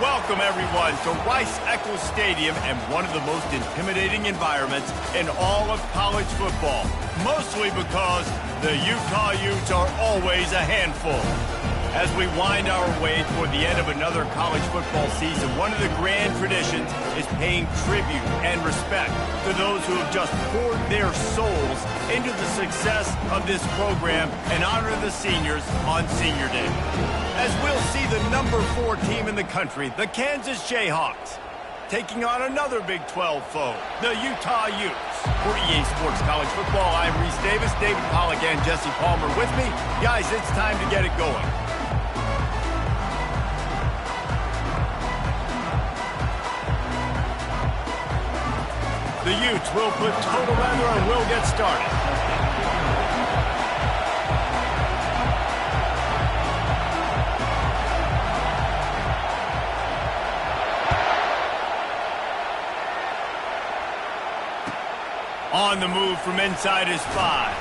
Welcome, everyone, to Rice-Eccles Stadium and one of the most intimidating environments in all of college football, mostly because the Utah Utes are always a handful. As we wind our way toward the end of another college football season, one of the grand traditions is paying tribute and respect to those who have just poured their souls into the success of this program and honor the seniors on Senior Day. As we'll see the number 4 team in the country, the Kansas Jayhawks, taking on another Big 12 foe, the Utah Utes. For EA Sports College Football, I'm Reese Davis, David Pollack, and Jesse Palmer with me. Guys, it's time to get it going. The Utes will put total leather and will get started. On the move from inside his 5.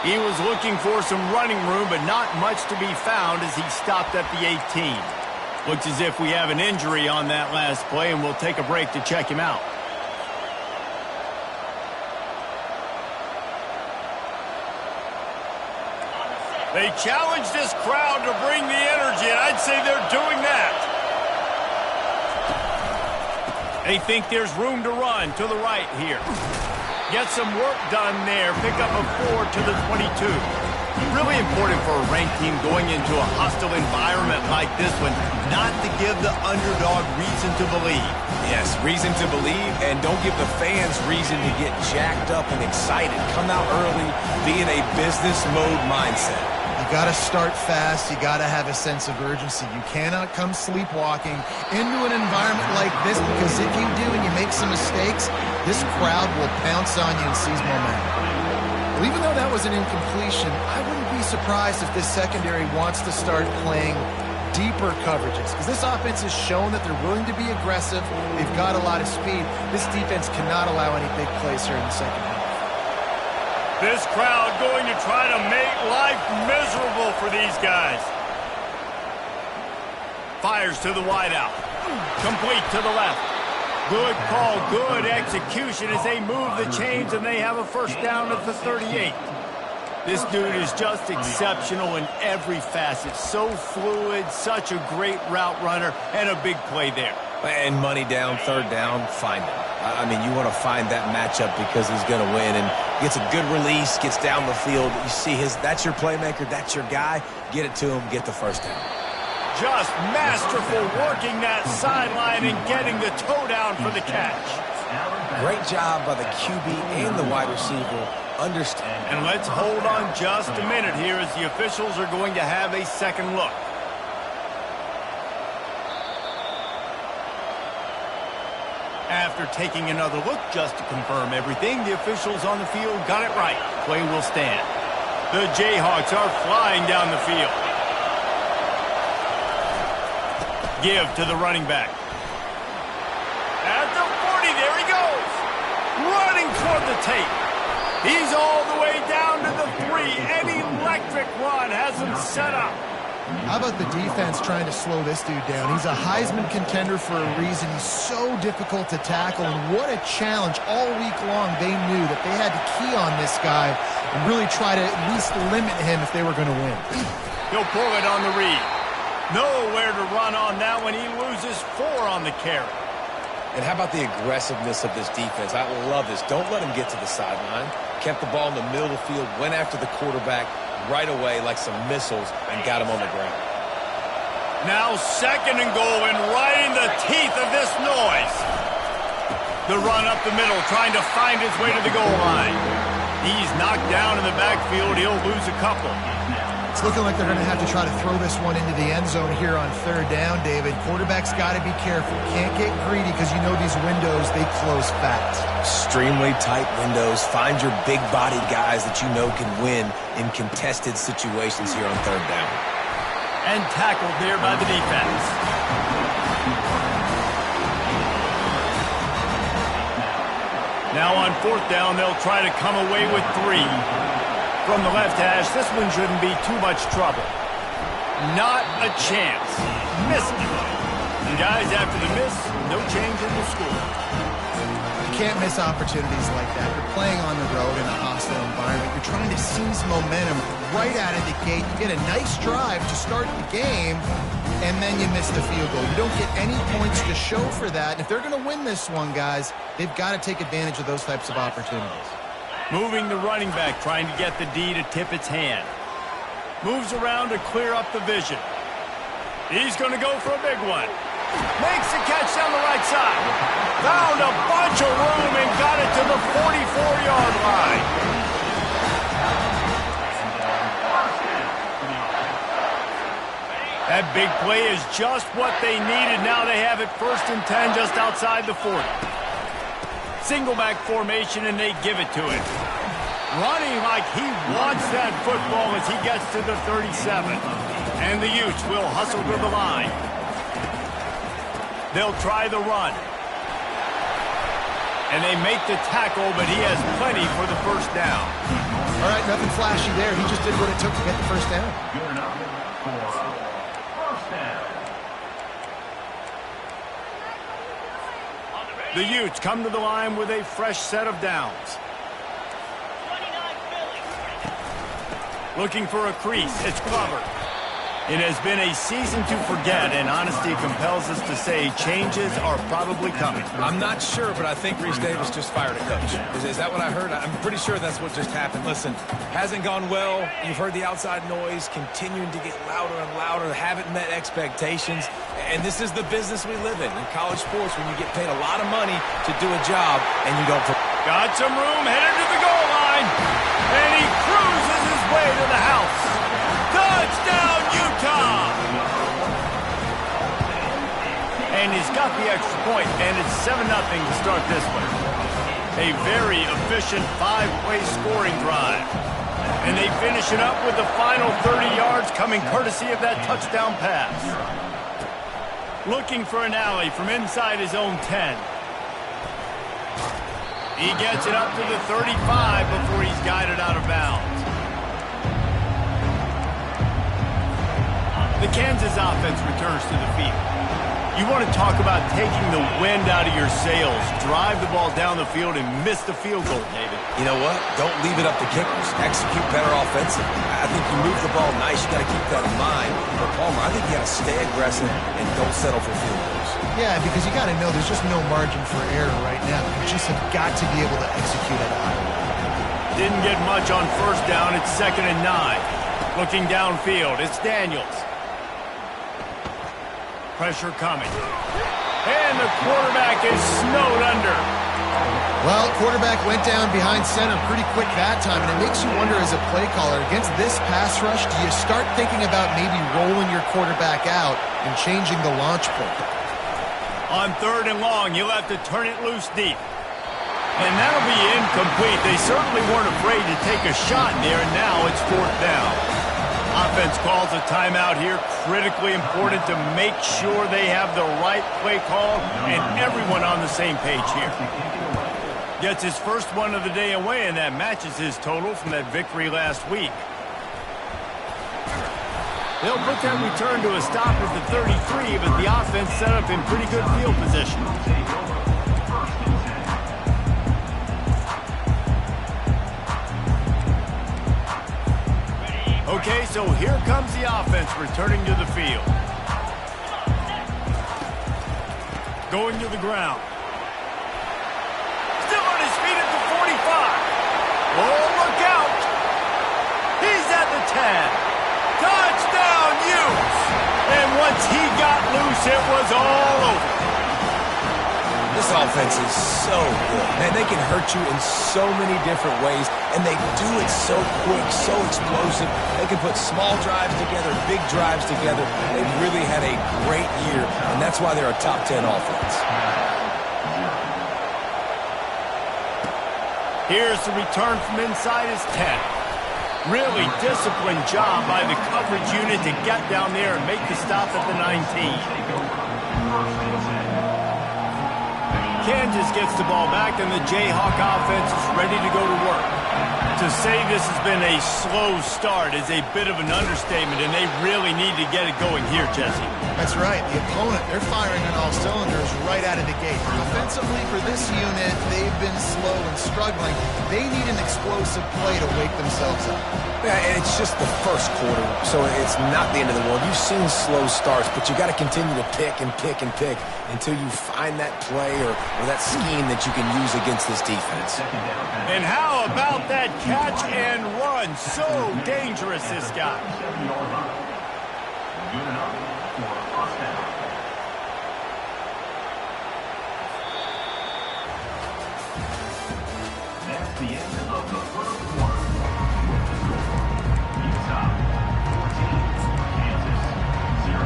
He was looking for some running room, but not much to be found as he stopped at the 18. Looks as if we have an injury on that last play, and we'll take a break to check him out. They challenge this crowd to bring the energy, and I'd say they're doing that. They think there's room to run to the right here. Get some work done there. Pick up a 4 to the 22. Really important for a ranked team going into a hostile environment like this one, not to give the underdog reason to believe. Yes, reason to believe, and don't give the fans reason to get jacked up and excited. Come out early, be in a business mode mindset. You got to start fast. You got to have a sense of urgency. You cannot come sleepwalking into an environment like this, because if you do and you make some mistakes, this crowd will pounce on you and seize momentum. Well, even though that was an incompletion, I wouldn't be surprised if this secondary wants to start playing deeper coverages, because this offense has shown that they're willing to be aggressive. They've got a lot of speed. This defense cannot allow any big plays here in the second half. This crowd going to try to make life miserable for these guys. Fires to the wideout. Complete to the left. Good call, good execution as they move the chains, and they have a first down at the 38. This dude is just exceptional in every facet. So fluid, such a great route runner, and a big play there. And money down, third down, find him. I mean, you want to find that matchup because he's going to win, and gets a good release, gets down the field. You see that's your playmaker, that's your guy. Get it to him, get the first down. Just masterful working that sideline and getting the toe down for the catch. Great job by the QB and the wide receiver. Understand. And let's hold on just a minute here as the officials are going to have a second look. After taking another look just to confirm everything, the officials on the field got it right. Play will stand. The Jayhawks are flying down the field. Give to the running back. At the 40, there he goes. Running toward the tape. He's all the way down to the 3. An electric run has him set up. How about the defense trying to slow this dude down? He's a Heisman contender for a reason. He's so difficult to tackle, and what a challenge all week long. They knew that they had to key on this guy and really try to at least limit him if they were going to win. He'll pull it on the read. Nowhere to run on that one. He loses 4 on the carry. And how about the aggressiveness of this defense? I love this. Don't let him get to the sideline. Kept the ball in the middle of the field, went after the quarterback right away like some missiles, and got him on the ground. Now second and goal, and right in the teeth of this noise. The run up the middle, trying to find his way to the goal line. He's knocked down in the backfield. He'll lose a couple. It's looking like they're going to have to try to throw this one into the end zone here on third down, David. Quarterback's got to be careful. Can't get greedy because you know these windows, they close fast. Extremely tight windows. Find your big-bodied guys that you know can win in contested situations here on third down. And tackled there by the defense. Now on fourth down, they'll try to come away with 3. From the left hash, this one shouldn't be too much trouble. Not a chance. Missed it. And guys, after the miss, no change in the score. You can't miss opportunities like that. You're playing on the road in a hostile environment. You're trying to seize momentum right out of the gate. You get a nice drive to start the game, and then you miss the field goal. You don't get any points to show for that. And if they're going to win this one, guys, they've got to take advantage of those types of opportunities. Moving the running back, trying to get the D to tip its hand. Moves around to clear up the vision. He's going to go for a big one. Makes the catch down the right side. Found a bunch of room and got it to the 44-yard line. That big play is just what they needed. Now they have it 1st and 10 just outside the 40. Single back formation, and they give it to him. Running like he wants that football as he gets to the 37. And the Utes will hustle to the line. They'll try the run. And they make the tackle, but he has plenty for the first down. All right, nothing flashy there. He just did what it took to get the first down. The Utes come to the line with a fresh set of downs. Looking for a crease. It's Glover. It has been a season to forget, and honesty compels us to say changes are probably coming. I'm not sure, but I think Reese Davis just fired a coach. Is that what I heard? I'm pretty sure that's what just happened. Listen, hasn't gone well. You've heard the outside noise continuing to get louder and louder. Haven't met expectations. And this is the business we live in college sports, when you get paid a lot of money to do a job and you don't. Got some room, headed to the goal line. And he cruises his way to the house. Touchdown, Utah! And he's got the extra point, and it's 7-0 to start this one. A very efficient 5-play scoring drive. And they finish it up with the final 30 yards coming courtesy of that touchdown pass. Looking for an alley from inside his own 10. He gets it up to the 35 before he's guided out of bounds. The Kansas offense returns to the field. You want to talk about taking the wind out of your sails. Drive the ball down the field and miss the field goal, David. You know what? Don't leave it up to kickers. Execute better offensively. I think you move the ball nice. You got to keep that in mind. For Palmer, I think you got to stay aggressive and don't settle for field goals. Yeah, because you got to know there's just no margin for error right now. You just have got to be able to execute at a high level. Didn't get much on first down. It's 2nd and 9. Looking downfield, it's Daniels. Pressure coming. And the quarterback is snowed under. Well, quarterback went down behind center pretty quick that time, and it makes you wonder as a play caller, against this pass rush, do you start thinking about maybe rolling your quarterback out and changing the launch point? On 3rd and long, you'll have to turn it loose deep. And that'll be incomplete. They certainly weren't afraid to take a shot there, and now it's 4th down. Offense calls a timeout here. Critically important to make sure they have the right play call and everyone on the same page here. Gets his first one of the day away, and that matches his total from that victory last week. They'll put that return to a stop at the 33, but the offense set up in pretty good field position. Okay, so here comes the offense returning to the field. Going to the ground. Still on his feet at the 45. Oh, look out. He's at the 10. Touchdown, Utes! And once he got loose, it was all over. This offense is so good. Man, they can hurt you in so many different ways, and they do it so quick, so explosive. They can put small drives together, big drives together. They've really had a great year, and that's why they're a top 10 offense. Here's the return from inside his 10. Really disciplined job by the coverage unit to get down there and make the stop at the 19. Kansas gets the ball back, and the Jayhawk offense is ready to go to work. To To say this has been a slow start is a bit of an understatement, and they really need to get it going here, Jesse. That's right. The opponent, they're firing on all cylinders right out of the gate. Offensively for this unit, they've been slow and struggling. They need an explosive play to wake themselves up. Yeah, and it's just the first quarter, so it's not the end of the world. You've seen slow starts, but you got to continue to pick and pick and pick until you find that play or that scheme that you can use against this defense. And how about that catch and run? So dangerous, this guy. That's the end of the first quarter. Utah 14, Kansas 0.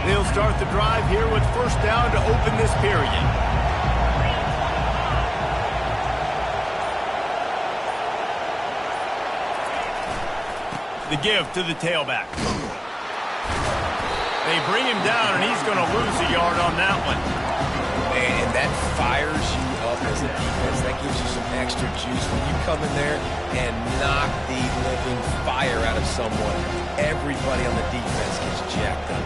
They'll start the drive here with first down to open this period. The give to the tailback. They bring him down, and he's going to lose a yard on that one. And that fires you up as a defense. That gives you some extra juice. When you come in there and knock the living fire out of someone, everybody on the defense gets jacked up.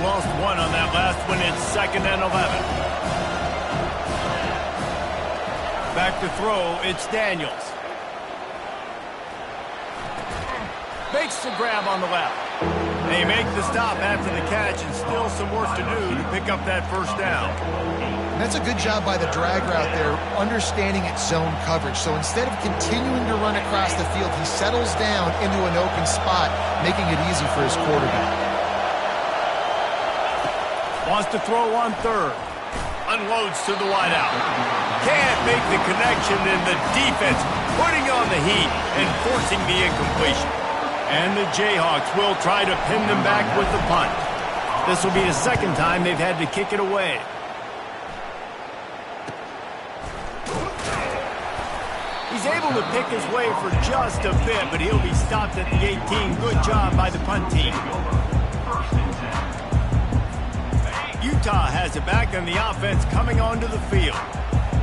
Lost one on that last one. It's 2nd and 11. Back to throw. It's Daniels. Makes the grab on the left. They make the stop after the catch, and still some work to do to pick up that first down. That's a good job by the drag route there, understanding its zone coverage. So instead of continuing to run across the field, he settles down into an open spot, making it easy for his quarterback. Wants to throw on third. Unloads to the wideout. Can't make the connection, and the defense putting on the heat and forcing the incompletion. And the Jayhawks will try to pin them back with the punt. This will be the second time they've had to kick it away. He's able to pick his way for just a bit, but he'll be stopped at the 18. Good job by the punt team. Utah has it back, and the offense coming onto the field.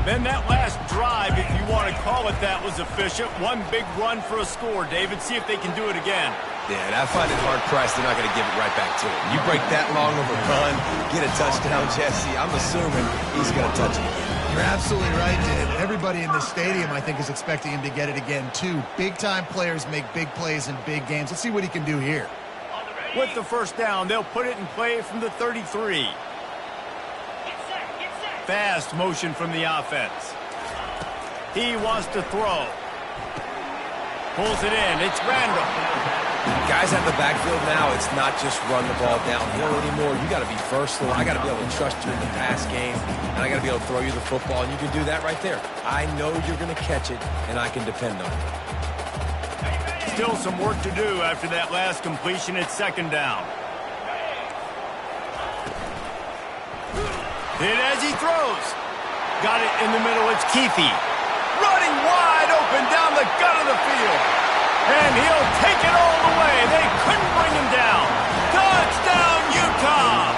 Then that last drive, if you want to call it that, was efficient. One big run for a score, David. See if they can do it again. Yeah, and I find it hard-pressed they're not going to give it right back to him. You break that long of a run, get a touchdown, Jesse, I'm assuming he's going to touch it again. You're absolutely right, Dave. Everybody in this stadium, I think, is expecting him to get it again, too. Big-time players make big plays in big games. Let's see what he can do here. With the first down, they'll put it in play from the 33. Fast motion from the offense. He wants to throw. Pulls it in. It's Randall. Guys at the backfield now, it's not just run the ball downhill anymore. You got to be first. I got to be able to trust you in the pass game, and I got to be able to throw you the football, and you can do that right there. I know you're going to catch it, and I can depend on it. Still some work to do after that last completion. It's 2nd down. Hit as he throws. Got it in the middle. It's Keefe. Running wide open down the gut of the field. And he'll take it all the way. They couldn't bring him down. Touchdown, Utah!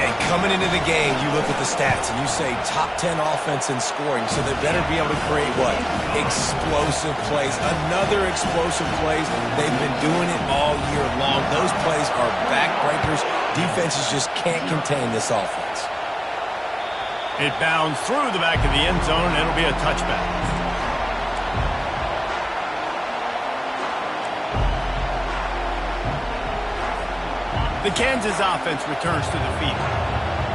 And coming into the game, you look at the stats and you say top 10 offense in scoring, so they better be able to create what? Explosive plays. Another explosive plays. They've been doing it all year long. Those plays are backbreakers. Defenses just can't contain this offense. It bounds through the back of the end zone. It'll be a touchback. The Kansas offense returns to the field.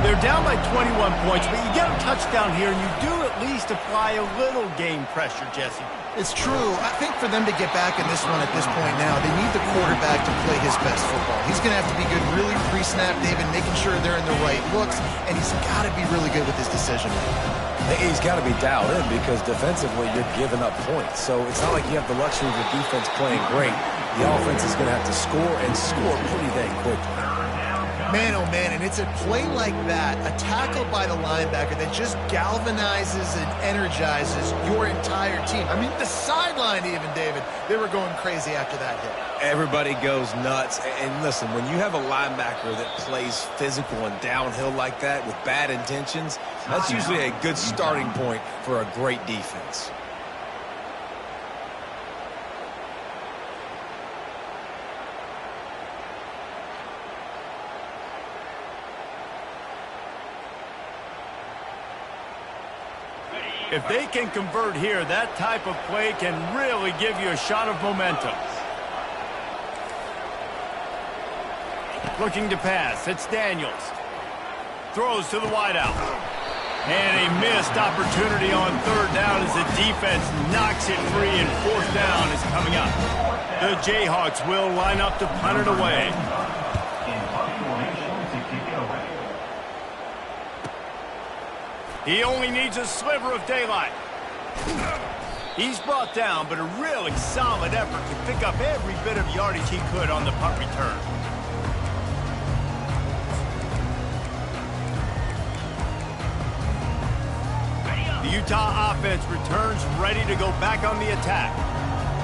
They're down by 21 points, but you get a touchdown here, and you do at least apply a little game pressure, Jesse. It's true. I think for them to get back in this one at this point now, they need the quarterback to play his best football. He's going to have to be good really pre-snap, David, making sure they're in the right looks, and he's got to be really good with his decision making. He's got to be dialed in because defensively you're giving up points. So it's not like you have the luxury of the defense playing great. The offense is going to have to score and score pretty dang quickly. Man, oh man, and it's a play like that, a tackle by the linebacker that just galvanizes and energizes your entire team. I mean, the sideline even, David, they were going crazy after that hit. Everybody goes nuts. And listen, when you have a linebacker that plays physical and downhill like that with bad intentions, that's usually a good starting point for a great defense. If they can convert here, that type of play can really give you a shot of momentum. Looking to pass, it's Daniels. Throws to the wideout. And a missed opportunity on third down as the defense knocks it free and fourth down is coming up. The Jayhawks will line up to punt it away. He only needs a sliver of daylight. He's brought down, but a really solid effort to pick up every bit of yardage he could on the punt return. The Utah offense returns ready to go back on the attack.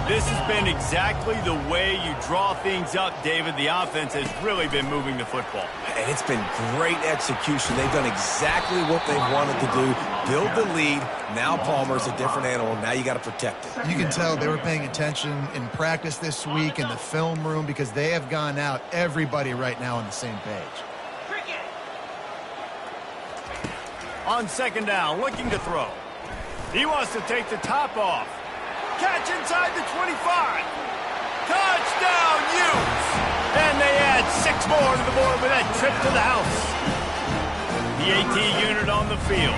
This has been exactly the way you draw things up, David. The offense has really been moving the football. And it's been great execution. They've done exactly what they wanted to do. Build the lead. Now Palmer's a different animal. Now you got to protect it. You can tell they were paying attention in practice this week in the film room because they have gone out, everybody right now on the same page. On second down, looking to throw. He wants to take the top off. Catch inside the 25. Touchdown, Utes! And they add 6 more to the board with that trip to the house. The AT unit on the field.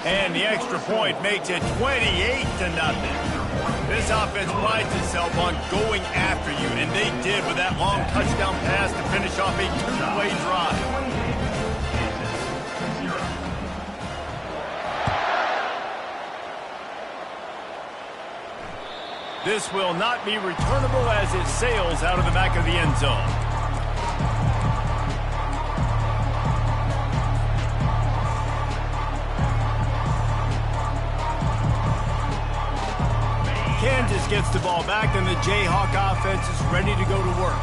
And the extra point makes it 28-0. This offense prides itself on going after you, and they did with that long touchdown pass to finish off a 2-play drive. This will not be returnable as it sails out of the back of the end zone. Kansas gets the ball back, and the Jayhawk offense is ready to go to work.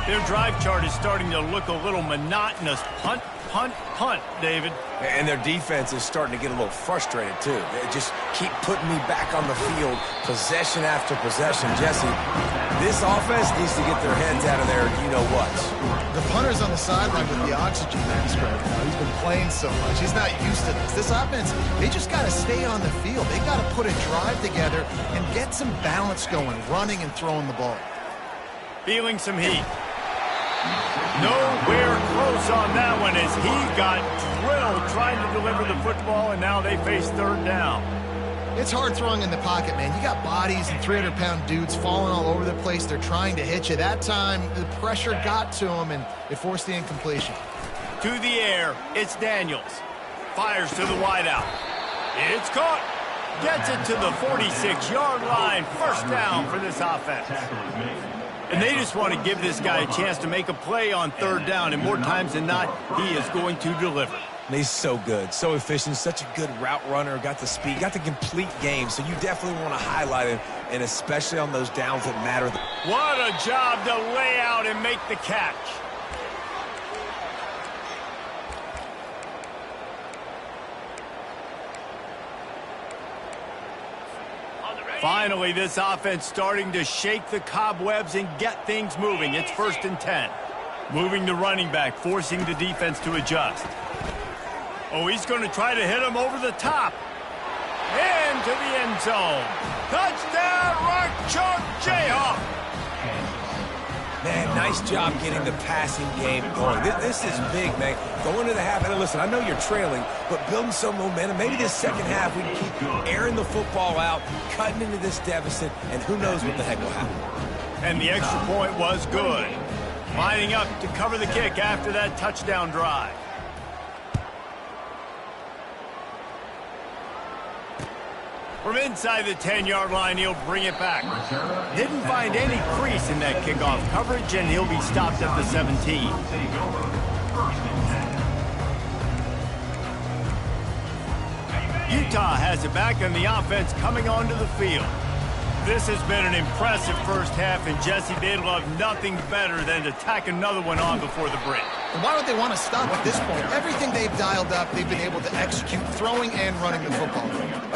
Their drive chart is starting to look a little monotonous. Punt, punt, punt, David. And their defense is starting to get a little frustrated, too. They just keep putting me back on the field, possession after possession. Jesse, this offense needs to get their heads out of there, you-know-what. The punter's on the sideline with the oxygen mask right now. He's been playing so much. He's not used to this. This offense, they just got to stay on the field. They got to put a drive together and get some balance going, running and throwing the ball. Feeling some heat. Nowhere close on that one as he got drilled trying to deliver the football, and now they face third down. It's hard throwing in the pocket, man. You got bodies and 300-pound dudes falling all over the place. They're trying to hit you. That time, the pressure got to him, and it forced the incompletion. To the air, it's Daniels. Fires to the wideout. It's caught. Gets it to the 46-yard line. First down for this offense. And they just want to give this guy a chance to make a play on third down, and more times than not, he is going to deliver. And he's so good, so efficient, such a good route runner, got the speed, got the complete game, so you definitely want to highlight him, and especially on those downs that matter. What a job to lay out and make the catch. Finally, this offense starting to shake the cobwebs and get things moving. It's 1st and 10. Moving the running back, forcing the defense to adjust. Oh, he's going to try to hit him over the top. Into the end zone. Touchdown, Rock Chalk Jayhawk. Man, nice job getting the passing game going. This is big, man. Going to the half, and listen, I know you're trailing, but building some momentum. Maybe this second half we can keep airing the football out, cutting into this deficit, and who knows what the heck will happen. And the extra point was good. Lining up to cover the kick after that touchdown drive. From inside the 10-yard line, he'll bring it back. Didn't find any crease in that kickoff coverage, and he'll be stopped at the 17. Utah has it back, and the offense coming onto the field. This has been an impressive first half, and Jesse, they'd love nothing better than to tack another one on before the break. And why would they want to stop at this point? Everything they've dialed up, they've been able to execute, throwing and running the football.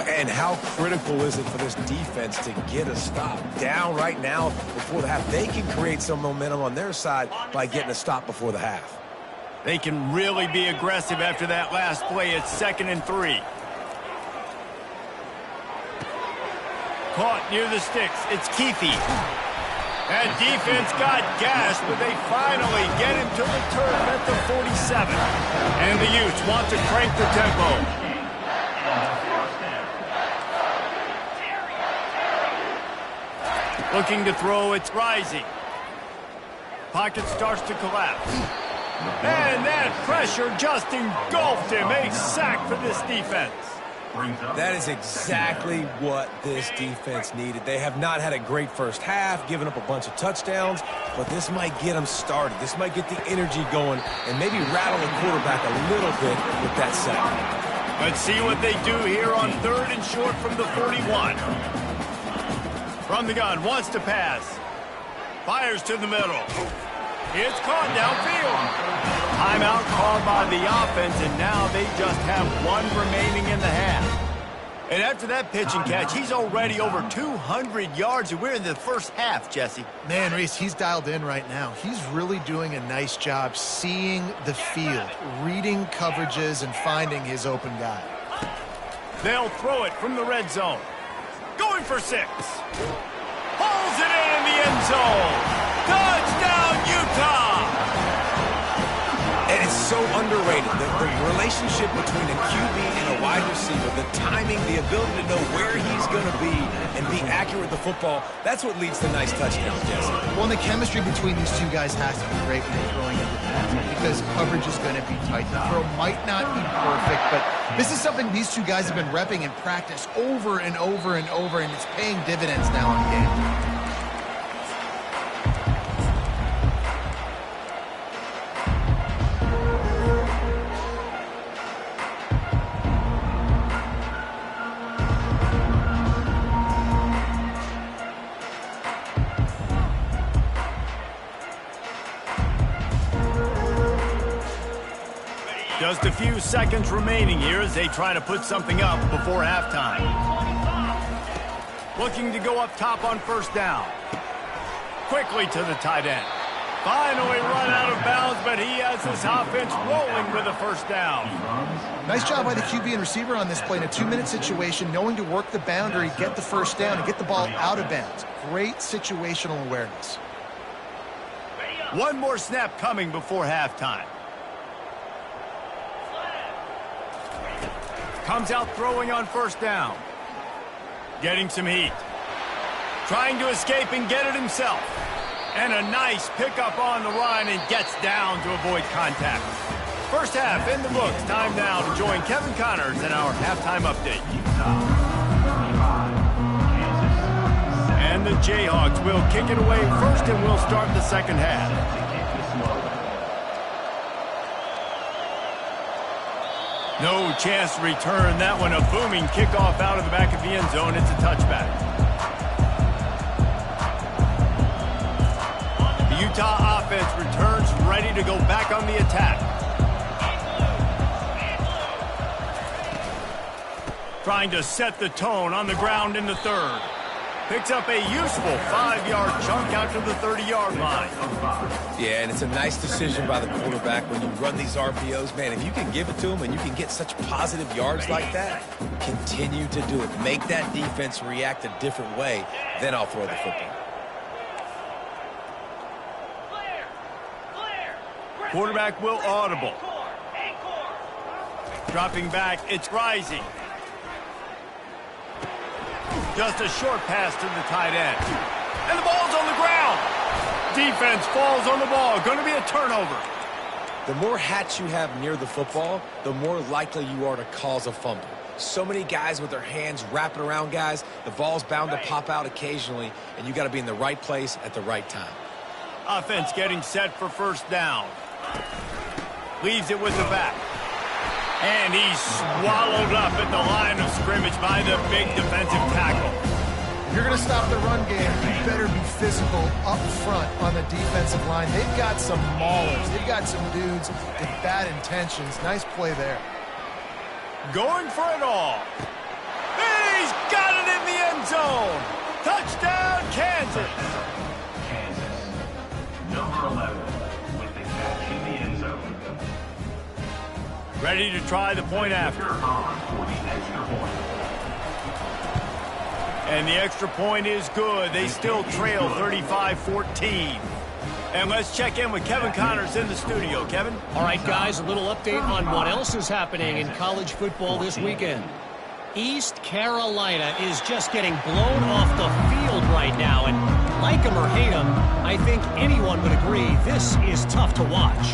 And how critical is it for this defense to get a stop down right now before the half? They can create some momentum on their side by getting a stop before the half. They can really be aggressive after that last play. It's 2nd and 3. Caught near the sticks. It's Keithy. That defense got gashed, but they finally get him to the turf at the 47. And the Utes want to crank the tempo. Looking to throw, it's Rising. Pocket starts to collapse. And that pressure just engulfed him. A sack for this defense. That is exactly what this defense needed. They have not had a great first half, giving up a bunch of touchdowns, but this might get them started. This might get the energy going and maybe rattle the quarterback a little bit with that sack. Let's see what they do here on 3rd and short from the 41. From the gun, wants to pass. Fires to the middle. It's caught downfield. Timeout called by the offense, and now they just have one remaining in the half. And after that pitch and catch, he's already over 200 yards, and we're in the first half, Jesse. Man, Reese, he's dialed in right now. He's really doing a nice job seeing the field, reading coverages, and finding his open guy. They'll throw it from the red zone. Going for 6. Pulls it in the end zone. Touchdown, Utah! And it's so underrated. The relationship between a QB and a wide receiver, the timing, the ability to know where he's going to be and be accurate with the football, that's what leads to nice touchdowns, Jesse. Well, the chemistry between these two guys has to be great when you're throwing into pass because coverage is going to be tight. The throw might not be perfect, but this is something these two guys have been repping in practice over and over and over, and it's paying dividends now in game. Just a few seconds remaining here as they try to put something up before halftime. Looking to go up top on 1st down. Quickly to the tight end. Finally run out of bounds, but he has this offense rolling with a 1st down. Nice job by the QB and receiver on this play in a 2-minute situation, knowing to work the boundary, get the 1st down, and get the ball out of bounds. Great situational awareness. One more snap coming before halftime. Comes out throwing on 1st down. Getting some heat. Trying to escape and get it himself. And a nice pickup on the run and gets down to avoid contact. First half in the books. Time now to join Kevin Connors in our halftime update. And the Jayhawks will kick it away first, and we'll start the second half. No chance to return that one. A booming kickoff out of the back of the end zone. It's a touchback. The Utah offense returns ready to go back on the attack. Trying to set the tone on the ground in the 3rd. Picks up a useful 5-yard chunk out to the 30-yard line. Yeah, and it's a nice decision by the quarterback when you run these RPOs. Man, if you can give it to him and you can get such positive yards like that, continue to do it. Make that defense react a different way, then I'll throw the football. Quarterback will audible. Dropping back, it's Rising. Just a short pass to the tight end. And the ball's on the ground. Defense falls on the ball. Going to be a turnover. The more hats you have near the football, the more likely you are to cause a fumble. So many guys with their hands wrapping around guys. The ball's bound to pop out occasionally, and you got to be in the right place at the right time. Offense getting set for first down. Leaves it with the back. And he's swallowed up at the line of scrimmage by the big defensive tackle. If you're going to stop the run game, you better be physical up front on the defensive line. They've got some maulers. They've got some dudes with bad intentions. Nice play there. Going for it all. He's got it in the end zone. Touchdown, Kansas. Kansas. Number 11 with the catch in the end zone. Ready to try the point after. You're on for the extra point. And the extra point is good. They still trail 35-14. And let's check in with Kevin Connors in the studio. Kevin? All right, guys, a little update on what else is happening in college football this weekend. East Carolina is just getting blown off the field right now. And like them or hate them, I think anyone would agree this is tough to watch.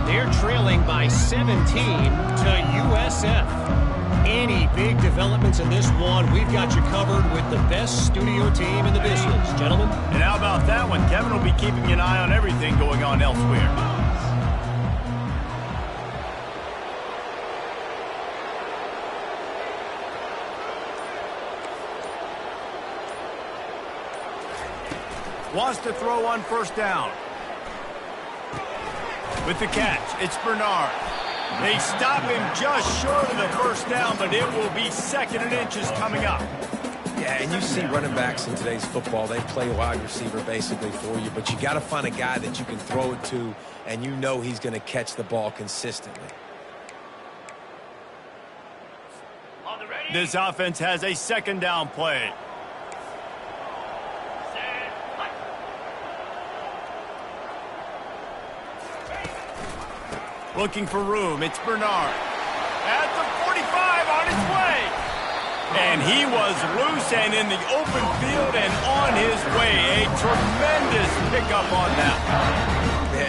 They're trailing by 17 to USF. Any big developments in this one, we've got you covered with the best studio team in the business, gentlemen. And how about that one? Kevin will be keeping an eye on everything going on elsewhere. Wants to throw on first down. With the catch, it's Bernard. They stop him just short of the first down, but it will be second and inches coming up. Yeah, and you see running backs in today's football, they play wide receiver basically for you, but you got to find a guy that you can throw it to, and you know he's going to catch the ball consistently. This offense has a second down play. Looking for room. It's Bernard. At the 45 on his way. And he was loose and in the open field and on his way. A tremendous pickup on that.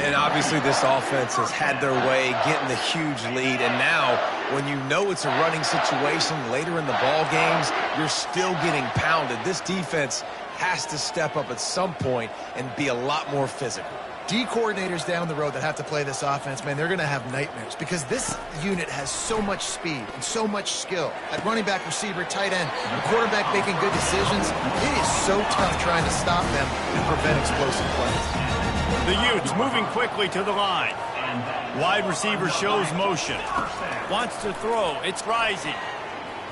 And obviously this offense has had their way, getting the huge lead. And now, when you know it's a running situation later in the ball games, you're still getting pounded. This defense has to step up at some point and be a lot more physical. D coordinators down the road that have to play this offense, man, they're going to have nightmares because this unit has so much speed and so much skill. At running back, receiver, tight end, the quarterback making good decisions, it is so tough trying to stop them and prevent explosive plays. The Utes moving quickly to the line. Wide receiver shows motion. Wants to throw. It's Rising.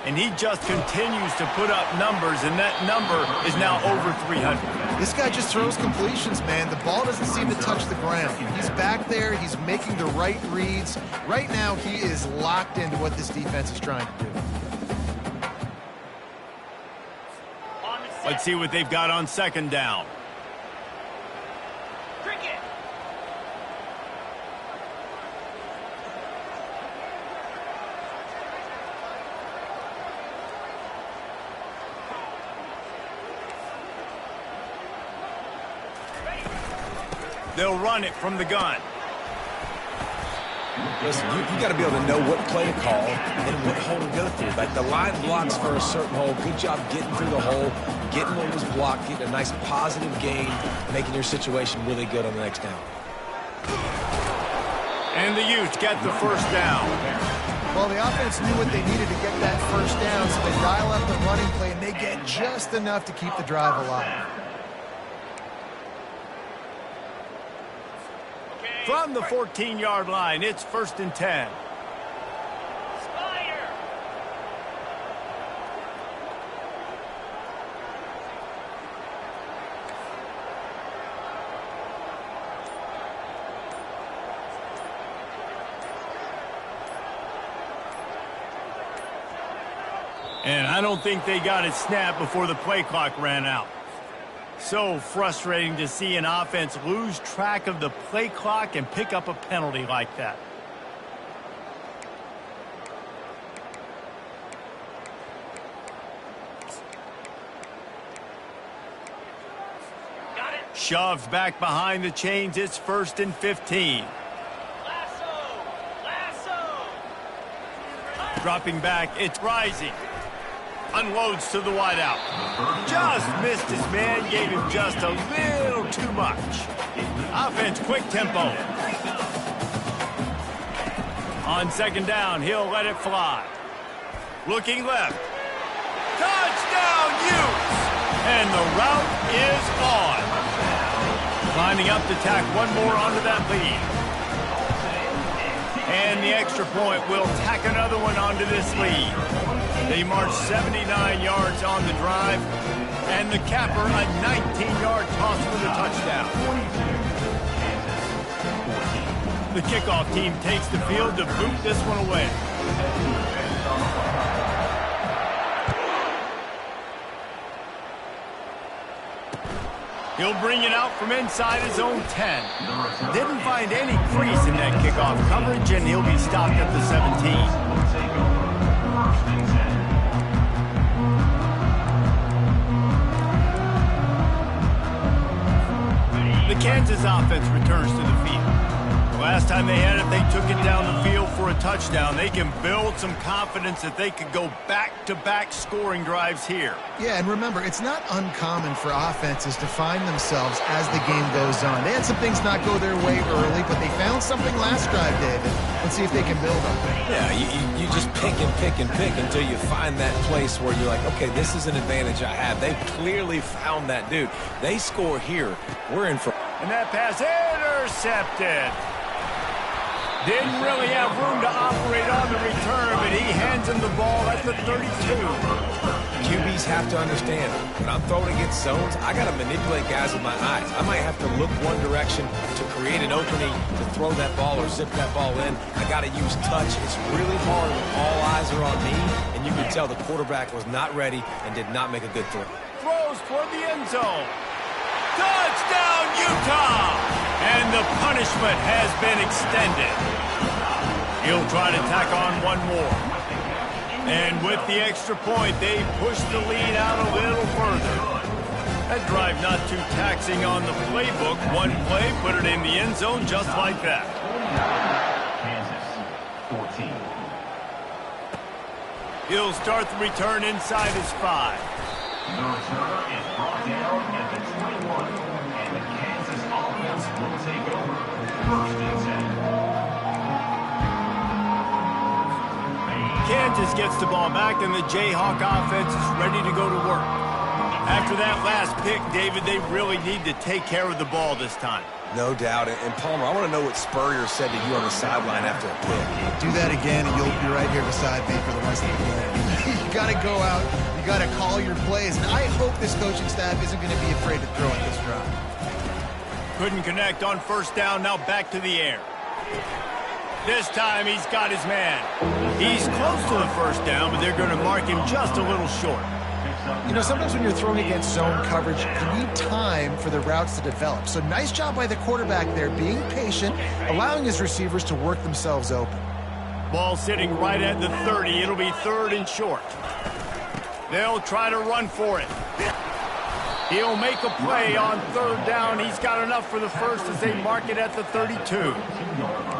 And he just continues to put up numbers, and that number is now over 300. This guy just throws completions, man. The ball doesn't seem to touch the ground. He's back there. He's making the right reads. Right now, he is locked into what this defense is trying to do. Let's see what they've got on second down. They'll run it from the gun. Listen, you got to be able to know what play to call and what hole to go through. Like the line blocks for a certain hole. Good job getting through the hole, getting what was blocked, getting a nice positive gain, making your situation really good on the next down. And the Utes get the first down. Well, the offense knew what they needed to get that first down, so they dial up the running play, and they get just enough to keep the drive alive. From the 14-yard line, it's 1st and 10. And I don't think they got it snapped before the play clock ran out. So frustrating to see an offense lose track of the play clock and pick up a penalty like that. Got it. Shoved back behind the chains. It's 1st and 15. Dropping back, it's rising. Unloads to the wideout. Just missed his man, gave him just a little too much. Offense, quick tempo. On second down, he'll let it fly. Looking left. Touchdown, Utes! And the route is on. Lining up to tack one more onto that lead. And the extra point will tack another one onto this lead. They march 79 yards on the drive, and the capper a 19-yard toss for the touchdown. The kickoff team takes the field to boot this one away. He'll bring it out from inside his own 10. Didn't find any crease in that kickoff coverage, and he'll be stopped at the 17. The Kansas offense returns to the field. The last time they had it, they took it down the field for a touchdown. They can build some confidence that they could go back-to-back scoring drives here. Yeah, and remember, it's not uncommon for offenses to find themselves as the game goes on. They had some things not go their way early, but they found something last drive, David. Let's see if they can build on it. Yeah, you just pick and pick and pick until you find that place where you're like, okay, this is an advantage I have. They clearly found that dude. They score here. We're in for... And that pass intercepted. Didn't really have room to operate on the return, but he hands him the ball at the 32. QBs have to understand, when I'm throwing against zones, I got to manipulate guys with my eyes. I might have to look one direction to create an opening to throw that ball or zip that ball in. I got to use touch. It's really hard when all eyes are on me, and you can tell the quarterback was not ready and did not make a good throw. Throws toward the end zone. Touchdown, Utah! And the punishment has been extended. He'll try to tack on one more. And with the extra point, they push the lead out a little further. That drive not too taxing on the playbook. One play, put it in the end zone just like that. Kansas, 14. He'll start the return inside his 5. The return is brought down at the 21, and the Kansas offense will take over. First and 10. Kansas gets the ball back, and the Jayhawk offense is ready to go to work. After that last pick, David, they really need to take care of the ball this time. No doubt. And Palmer, I want to know what Spurrier said to you on the sideline after a pick. Do that again, and you'll be right here beside me for the rest of the game. You got to go out. You got to call your plays. And I hope this coaching staff isn't going to be afraid to throw at this drive. Couldn't connect on first down. Now back to the air. This time he's got his man. He's close to the first down, but they're going to mark him just a little short. You know, sometimes when you're throwing against zone coverage, you need time for the routes to develop. So nice job by the quarterback there, being patient, allowing his receivers to work themselves open. Ball sitting right at the 30. It'll be third and short. They'll try to run for it. He'll make a play on third down. He's got enough for the first as they mark it at the 32.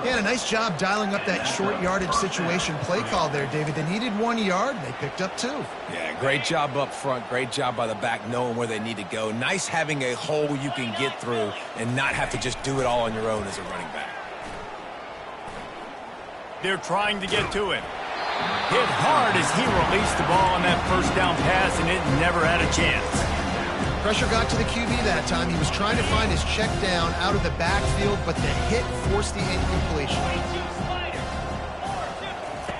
Yeah, a nice job dialing up that short yardage situation play call there, David. They needed 1 yard, and they picked up 2. Yeah, great job up front. Great job by the back knowing where they need to go. Nice having a hole you can get through and not have to just do it all on your own as a running back. They're trying to get to it. Hit hard as he released the ball on that first down pass, and it never had a chance. Pressure got to the QB that time. He was trying to find his check down out of the backfield, but the hit forced the incompletion.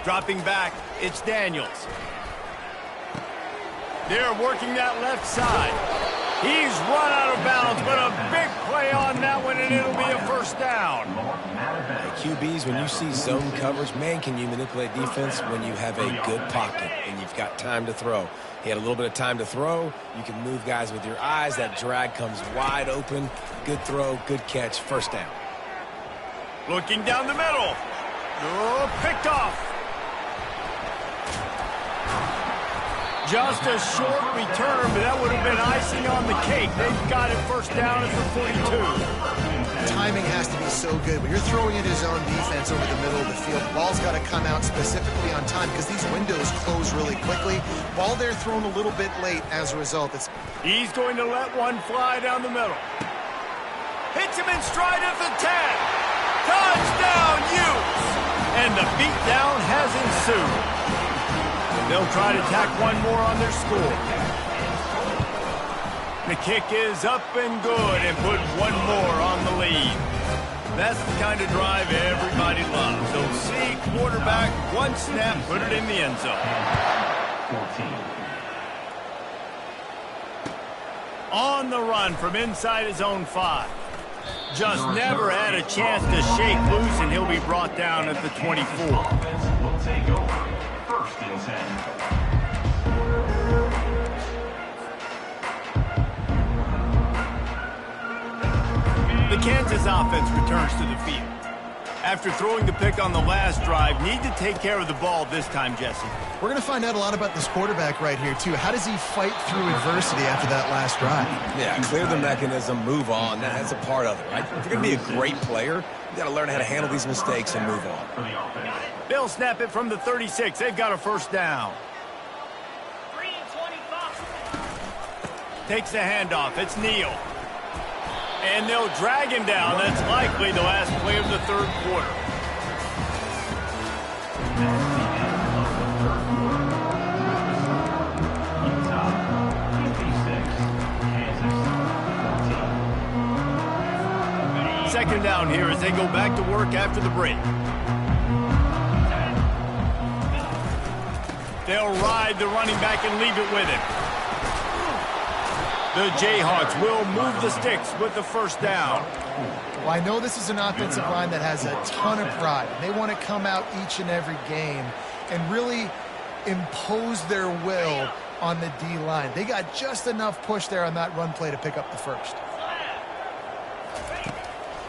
Dropping back, it's Daniels. They're working that left side. He's run out of bounds, but a big play on that one, and it'll be a first down. QBs, when you see zone coverage, man, can you manipulate defense when you have a good pocket and you've got time to throw. He had a little bit of time to throw. You can move guys with your eyes. That drag comes wide open. Good throw, good catch, first down. Looking down the middle. Oh, picked off. Just a short return, but that would have been icing on the cake. They've got it first down at the 42. timing has to be so good. When you're throwing in his own defense over the middle of the field, the ball's got to come out specifically on time because these windows close really quickly. Ball there thrown a little bit late as a result. He's going to let one fly down the middle. Hits him in stride at the 10. Touchdown, Utes! And the beatdown has ensued. They'll try to tack one more on their score. The kick is up and good and put one more on the lead. That's the kind of drive everybody loves. So see quarterback, one snap, put it in the end zone. 14. On the run from inside his own 5. Just never had a chance to shake loose, and he'll be brought down at the 24. Offense will take over. First and 10. The Kansas offense returns to the field. After throwing the pick on the last drive, need to take care of the ball this time, Jesse. We're going to find out a lot about this quarterback right here, too. How does he fight through adversity after that last drive? Yeah, clear the mechanism, move on. That's a part of it, right? If you're going to be a great player, you got to learn how to handle these mistakes and move on. They'll snap it from the 36. They've got a first down. 3 and 25. Takes the handoff. It's Neal. And they'll drag him down. That's likely the last play of the third quarter. Second down here as they go back to work after the break. They'll ride the running back and leave it with him. The Jayhawks will move the sticks with the first down. Well, I know this is an offensive line that has a ton of pride. They want to come out each and every game and really impose their will on the D-line. They got just enough push there on that run play to pick up the first.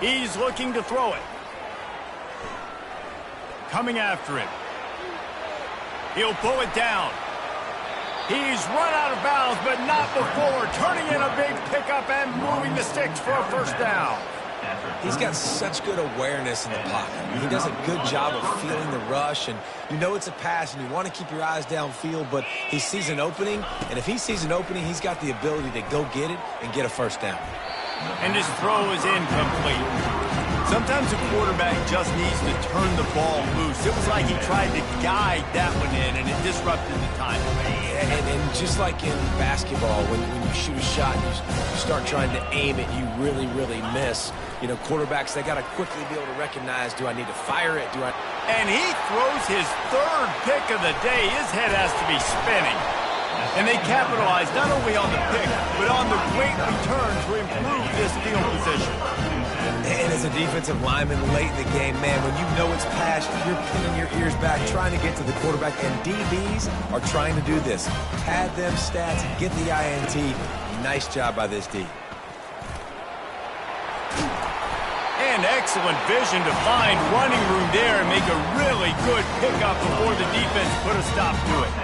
He's looking to throw it. Coming after him. He'll pull it down. He's run out of bounds, but not before turning in a big pickup and moving the sticks for a first down. He's got such good awareness in the pocket. He does a good job of feeling the rush, and you know it's a pass, and you want to keep your eyes downfield, but he sees an opening, and if he sees an opening, he's got the ability to go get it and get a first down. And his throw is incomplete. Sometimes a quarterback just needs to turn the ball loose. It was like he tried to guide that one in, and it disrupted the timing. And just like in basketball, when you shoot a shot and you start trying to aim it, you really, really miss. You know, quarterbacks, they got to quickly be able to recognize, do I need to fire it? And he throws his third pick of the day. His head has to be spinning. And they capitalize not only on the pick, but on the great return to improve this field position. And as a defensive lineman late in the game, man, when you know it's pass, you're pinning your ears back, trying to get to the quarterback, and DBs are trying to do this. Pad them stats, get the INT. Nice job by this D. And excellent vision to find running room there and make a really good pickup before the defense put a stop to it.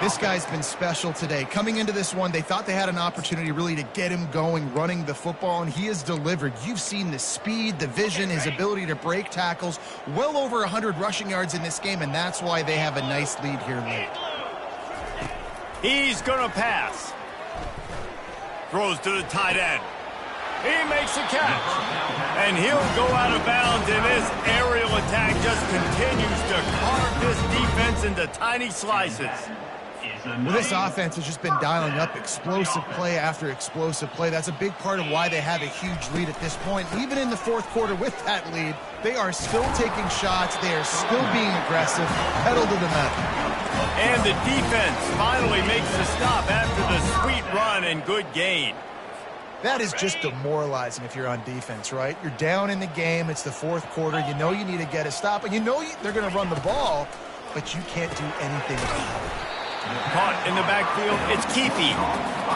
This guy's been special today. Coming into this one, they thought they had an opportunity really to get him going, running the football, and he has delivered. You've seen the speed, the vision, his ability to break tackles. Well over 100 rushing yards in this game, and that's why they have a nice lead here late. He's going to pass. Throws to the tight end. He makes a catch. And he'll go out of bounds, and this aerial attack just continues to carve this defense into tiny slices. Well, this offense has just been dialing up explosive play after explosive play. That's a big part of why they have a huge lead at this point. Even in the fourth quarter with that lead, they are still taking shots. They are still being aggressive, pedal to the metal. And the defense finally makes the stop after the sweet run and good gain. That is just demoralizing if you're on defense, right? You're down in the game. It's the fourth quarter. You know you need to get a stop, and you know they're going to run the ball, but you can't do anything about it. Caught in the backfield, it's Keefe.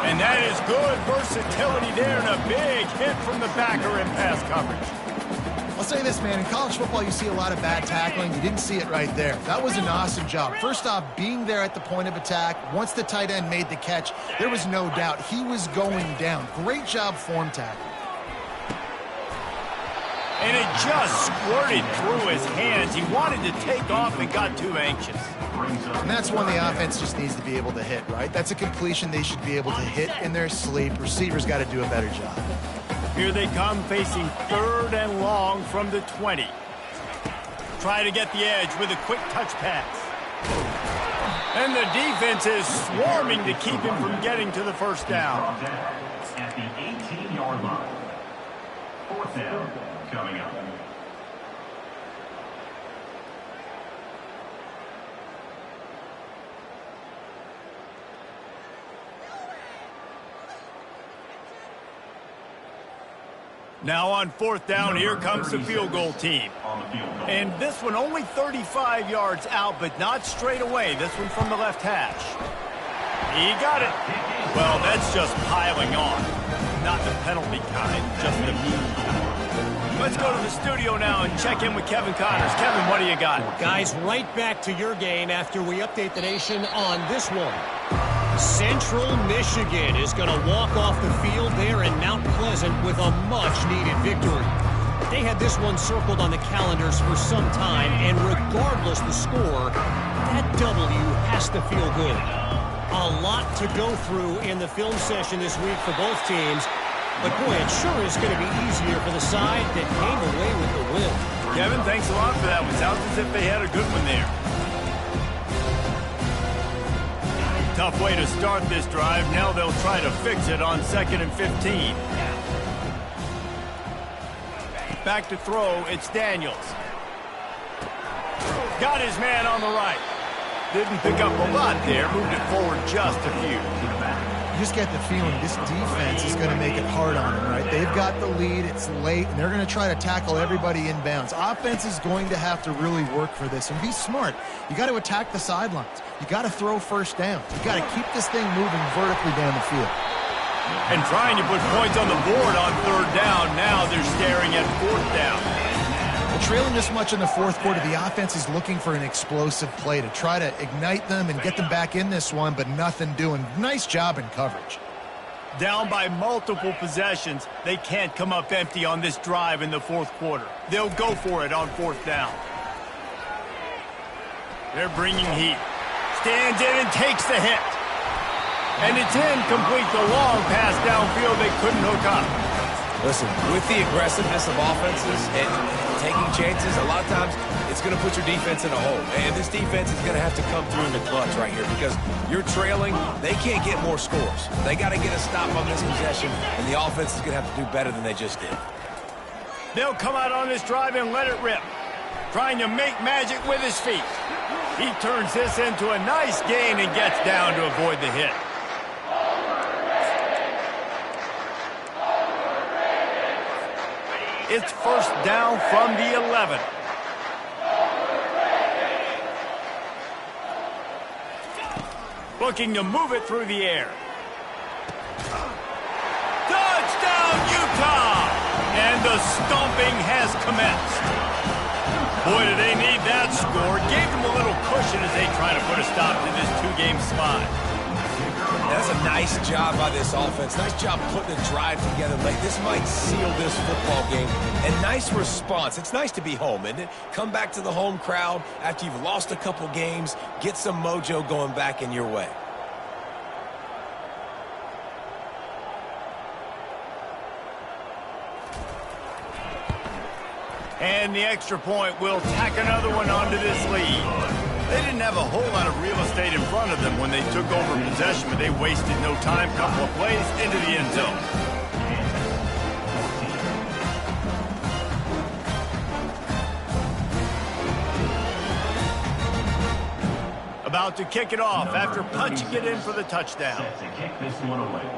And that is good versatility there and a big hit from the backer in pass coverage. I'll say this, man. In college football, you see a lot of bad tackling. You didn't see it right there. That was an awesome job. First off, being there at the point of attack. Once the tight end made the catch, there was no doubt he was going down. Great job form tackling. And it just squirted through his hands. He wanted to take off and got too anxious. And that's one the offense just needs to be able to hit, right? That's a completion they should be able to hit in their sleep. Receivers got to do a better job. Here they come facing 3rd and long from the 20. Try to get the edge with a quick touch pass. And the defense is swarming to keep him from getting to the first down. At the 18-yard line. 4th down coming up. Now on 4th down, here comes the field goal team. And this one only 35 yards out, but not straight away. This one from the left hash. He got it. Well, that's just piling on. Not the penalty kind, just the mean kind. Let's go to the studio now and check in with Kevin Connors. Kevin, what do you got? Guys, right back to your game after we update the nation on this one. Central Michigan is going to walk off the field there in Mount Pleasant with a much-needed victory. They had this one circled on the calendars for some time, and regardless the score, that W has to feel good. A lot to go through in the film session this week for both teams, but boy, it sure is going to be easier for the side that came away with the win. Kevin, thanks a lot for that one. Sounds as if they had a good one there. Tough way to start this drive. Now they'll try to fix it on 2nd and 15. Back to throw, it's Daniels. Got his man on the right. Didn't pick up a lot there, moved it forward just a few. You just get the feeling this defense is going to make it hard on them, right? They've got the lead, it's late, and they're going to try to tackle everybody inbounds. Offense is going to have to really work for this and be smart. You got to attack the sidelines. You got to throw first down. You got to keep this thing moving vertically down the field. And trying to put points on the board on 3rd down. Now they're staring at 4th down. Well, trailing this much in the 4th quarter, the offense is looking for an explosive play to try to ignite them and get them back in this one, but nothing doing. Nice job in coverage. Down by multiple possessions, they can't come up empty on this drive in the 4th quarter. They'll go for it on 4th down. They're bringing heat. Stands in and takes the hit. And it's incomplete. The long pass downfield they couldn't hook up. Listen, with the aggressiveness of offenses and taking chances, a lot of times it's going to put your defense in a hole. And this defense is going to have to come through in the clutch right here because you're trailing. They can't get more scores. They got to get a stop on this possession, and the offense is going to have to do better than they just did. They'll come out on this drive and let it rip. Trying to make magic with his feet. He turns this into a nice gain and gets down to avoid the hit. It's 1st down from the 11. Looking to move it through the air. Touchdown, Utah! And the stomping has commenced. Boy, do they need that score. Gave them a little cushion as they try to put a stop to this 2-game slide. That's a nice job by this offense. Nice job putting a drive together late. This might seal this football game. And nice response. It's nice to be home, isn't it? Come back to the home crowd after you've lost a couple games. Get some mojo going back in your way. And the extra point will tack another one onto this lead. They didn't have a whole lot of real estate in front of them when they took over possession, but they wasted no time. Couple of plays into the end zone. About to kick it off after punching it in for the touchdown. Set to kick this one away.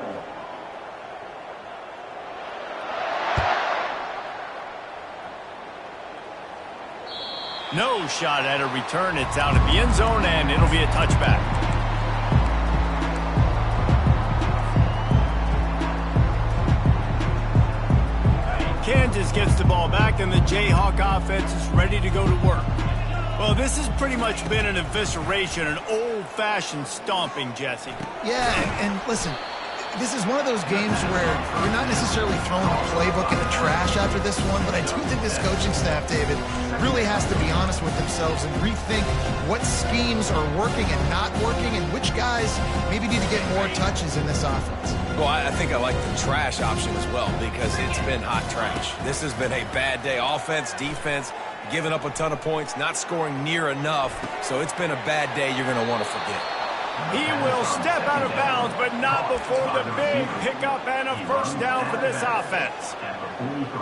No shot at a return. It's out of the end zone, and it'll be a touchback. Kansas gets the ball back, and the Jayhawk offense is ready to go to work. Well, this has pretty much been an evisceration, an old-fashioned stomping, Jesse. Yeah, and listen, this is one of those games where you're not necessarily throwing the playbook in the trash after this one, but I do think this coaching staff, David, really has to be honest with themselves and rethink what schemes are working and not working and which guys maybe need to get more touches in this offense. Well, I think I like the trash option as well because it's been hot trash. This has been a bad day. Offense, defense, giving up a ton of points, not scoring near enough. So it's been a bad day you're going to want to forget. He will step out of bounds, but not before the big pickup and a first down for this offense.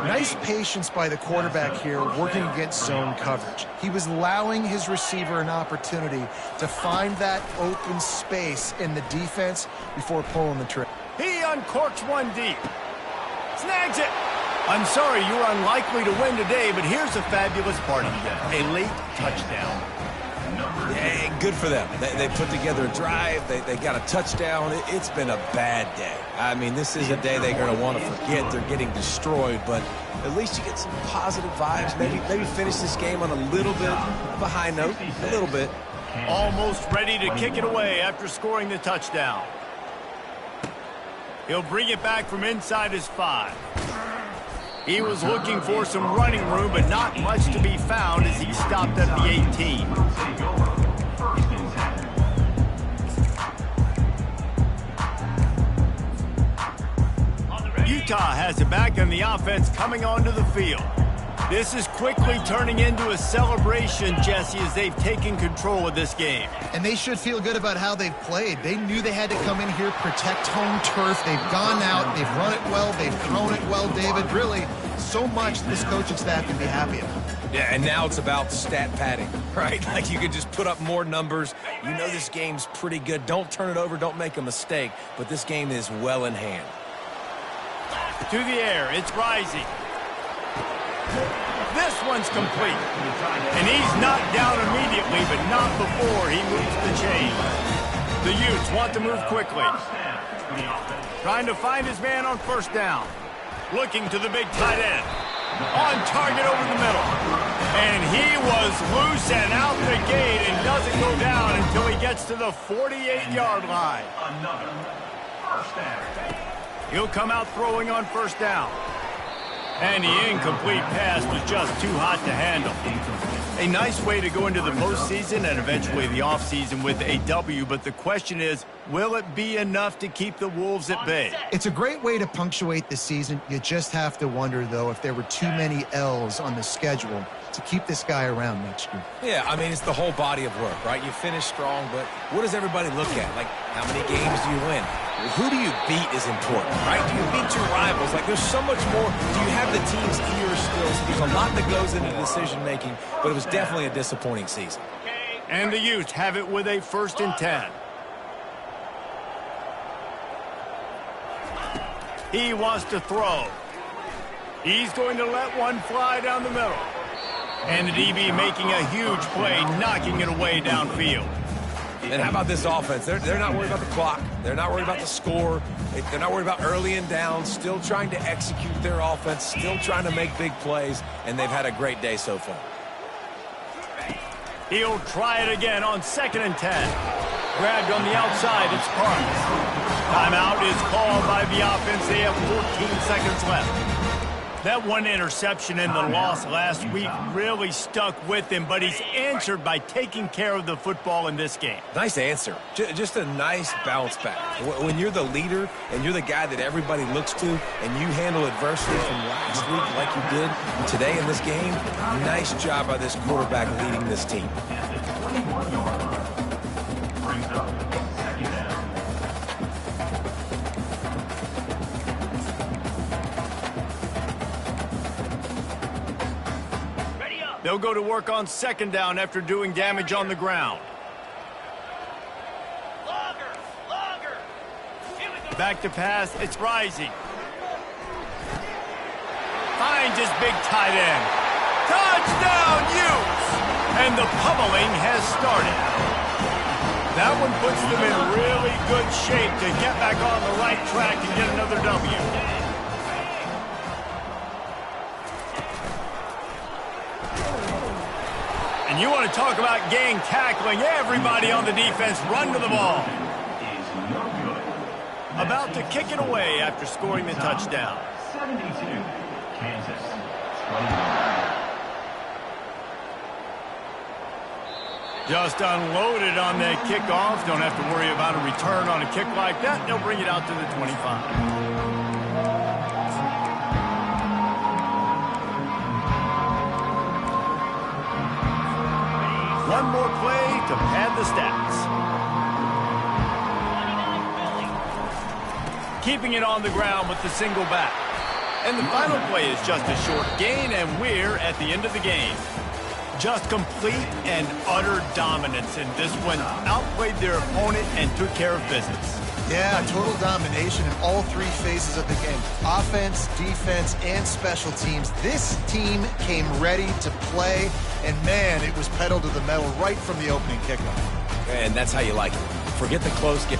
Nice patience by the quarterback here working against zone coverage. He was allowing his receiver an opportunity to find that open space in the defense before pulling the trigger. He uncorks one deep. Snags it. I'm sorry, you're unlikely to win today, but here's a fabulous part of it. A late touchdown. Yeah, good for them. They put together a drive. They got a touchdown. It's been a bad day. I mean, this is a day they're going to want to forget. They're getting destroyed, but at least you get some positive vibes. Maybe finish this game on a little bit of a high note, a little bit. Almost ready to kick it away after scoring the touchdown. He'll bring it back from inside his 5. He was looking for some running room, but not much to be found as he stopped at the 18. Utah has it back, and the offense coming onto the field. This is quickly turning into a celebration, Jesse, as they've taken control of this game. And they should feel good about how they've played. They knew they had to come in here, protect home turf. They've gone out, they've run it well, they've thrown it well, David. Really, so much this coaching staff can be happy about. Yeah, and now it's about stat padding, right? Like you could just put up more numbers. You know this game's pretty good. Don't turn it over, don't make a mistake. But this game is well in hand. To the air, it's rising. This one's complete. And he's knocked down immediately, but not before he moves the chains. The Utes want to move quickly. Trying to find his man on first down. Looking to the big tight end. On target over the middle. And he was loose and out the gate and doesn't go down until he gets to the 48-yard line. He'll come out throwing on first down. And the incomplete pass was just too hot to handle. A nice way to go into the postseason and eventually the offseason with a W, but the question is, will it be enough to keep the Wolves at bay? It's a great way to punctuate the season. You just have to wonder, though, if there were too many L's on the schedule to keep this guy around next year. Yeah, I mean, it's the whole body of work, right? You finish strong, but what does everybody look at? Like, how many games do you win? Who do you beat is important, right? Do you beat your rivals? Like, there's so much more. Do you have the team's ear still? So there's a lot that goes into decision-making, but it was definitely a disappointing season. And the Utes have it with a 1st and 10. He wants to throw. He's going to let one fly down the middle. And the DB making a huge play, knocking it away downfield. And how about this offense? They're not worried about the clock. They're not worried about the score. They're not worried about early and down. Still trying to execute their offense. Still trying to make big plays. And they've had a great day so far. He'll try it again on 2nd and 10. Grabbed on the outside. It's Parks. Timeout is called by the offense. They have 14 seconds left. That one interception in the loss last week really stuck with him, but he's answered by taking care of the football in this game. Nice answer. Just a nice bounce back. When you're the leader and you're the guy that everybody looks to and you handle adversity from last week like you did today in this game, nice job by this quarterback leading this team. They'll go to work on 2nd down after doing damage on the ground. Back to pass, it's rising. Finds his big tight end. Touchdown, Utes! And the pummeling has started. That one puts them in really good shape to get back on the right track and get another W. And you want to talk about gang tackling. Everybody on the defense run to the ball. About to kick it away after scoring the touchdown. 72, Kansas 21. Just unloaded on that kickoff. Don't have to worry about a return on a kick like that. They'll bring it out to the 25. One more play to pad the stats. Keeping it on the ground with the single back. And the final play is just a short gain, and we're at the end of the game. Just complete and utter dominance in this one. Outplayed their opponent and took care of business. Yeah, total domination in all three phases of the game. Offense, defense, and special teams. This team came ready to play, and man, it was pedal to the metal right from the opening kickoff. And that's how you like it. Forget the close game.